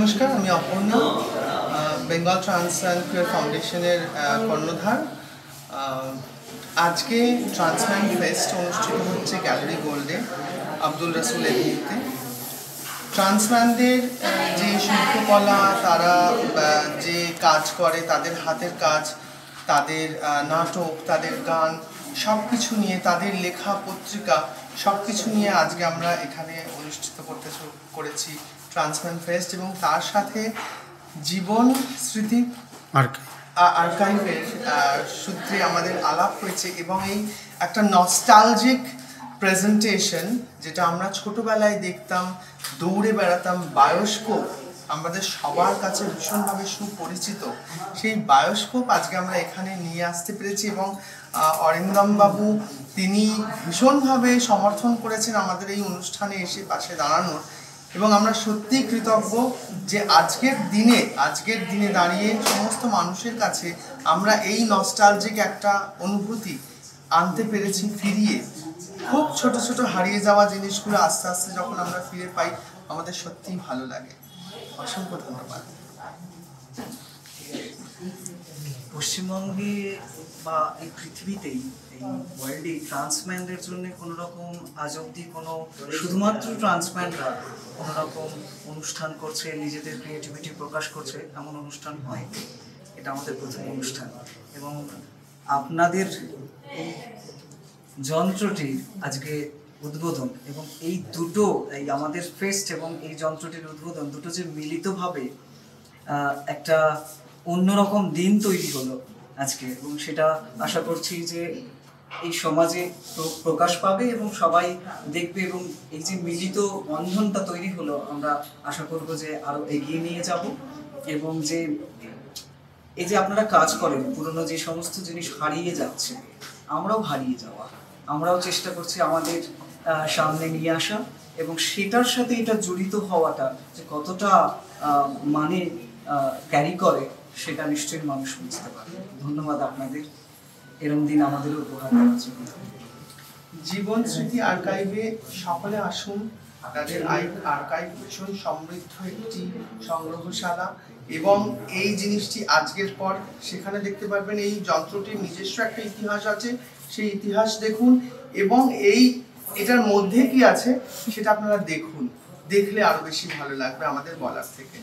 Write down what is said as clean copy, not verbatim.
নমস্কার, আমি Aparna, Bengal trans and কুয়ার ফাউন্ডেশনের কর্ণধার। আজকে ট্রান্সম্যান ফেস্ট অনুষ্ঠিত হচ্ছে গ্যালারি গোল্ডে আব্দুল রাসুল এভিনিউতে। ট্রান্সম্যানদের যে শিল্পকলা, তারা যে কাজ করে, তাদের হাতের কাজ, তাদের নাটক, তাদের গান, সব কিছু নিয়ে, তাদের লেখা পত্রিকা সব কিছু নিয়ে আজকে আমরা এখানে অনুষ্ঠিত করেছি ট্রান্সম্যান ফেস্ট। এবং তার সাথে জীবন স্মৃতি আর্কাইভের সূত্রে আমাদের আলাপ হয়েছে এবং এই একটা নস্টালজিক প্রেজেন্টেশন, যেটা আমরা ছোটবেলায় দেখতাম, দৌড়ে বেড়াতাম, বায়োস্কোপ আমাদের সবার কাছে ভীষণভাবে সুপরিচিত। সেই বায়োস্কোপ আজকে আমরা এখানে নিয়ে আসতে পেরেছি এবং অরিন্দম বাবু তিনি ভীষণভাবে সমর্থন করেছেন আমাদের এই অনুষ্ঠানে এসে পাশে দাঁড়ানোর। এবং আমরা সত্যিই কৃতজ্ঞ যে আজকের দিনে দাঁড়িয়ে সমস্ত মানুষের কাছে আমরা এই নস্টালজিক একটা অনুভূতি আনতে পেরেছি ফিরিয়ে। খুব ছোট ছোট হারিয়ে যাওয়া জিনিসগুলো আস্তে আস্তে যখন আমরা ফিরে পাই, আমাদের সত্যিই ভালো লাগে। অসংখ্য ধন্যবাদ। পশ্চিমবঙ্গে বা এই পৃথিবীতেই, এই ওয়ার্ল্ডে ট্রান্সম্যানদের জন্য কোনো রকম আজ অব্দি কোনো শুধুমাত্র ট্রান্সম্যানরা কোনো রকম অনুষ্ঠান করছে, নিজেদের ক্রিয়েটিভিটি প্রকাশ করছে, এমন অনুষ্ঠান হয়। এটা আমাদের প্রথম অনুষ্ঠান এবং আপনাদের এই যন্ত্রটির আজকে উদ্বোধন এবং এই দুটো, এই আমাদের ফেস্ট এবং এই যন্ত্রটির উদ্বোধন দুটো যে মিলিতভাবে একটা অন্যরকম দিন তৈরি হলো আজকে, এবং সেটা আশা করছি যে এই সমাজে প্রকাশ পাবে এবং সবাই দেখবে। এবং এই যে মিলিত বন্ধনটা তৈরি হলো, আমরা আশা করব যে আরো এগিয়ে নিয়ে যাব এবং যে এই যে আপনারা কাজ করেন, পুরনো যে সমস্ত জিনিস হারিয়ে যাচ্ছে, আমরাও হারিয়ে যাওয়া, আমরাও চেষ্টা করছি আমাদের সামনে নিয়ে আসা, এবং সেটার সাথে এটা জড়িত হওয়াটা যে কতটা মানে ক্যারি করে, সেটা নিশ্চয়ই মানুষ বুঝতে পারে। ধন্যবাদ আপনাদের এরকম দিন আমাদেরও উপহার দেওয়ার জন্য। জীবন স্মৃতি আর্কাইভে সকলে আসুন। তাদের আর্কাইভ ভীষণ সমৃদ্ধ একটি সংগ্রহশালা এবং এই জিনিসটি আজকের পর সেখানে দেখতে পারবেন। এই যন্ত্রটির নিজস্ব একটা ইতিহাস আছে, সেই ইতিহাস দেখুন এবং এটার মধ্যে কি আছে সেটা আপনারা দেখুন। দেখলে আরো বেশি ভালো লাগবে আমাদের বলার থেকে।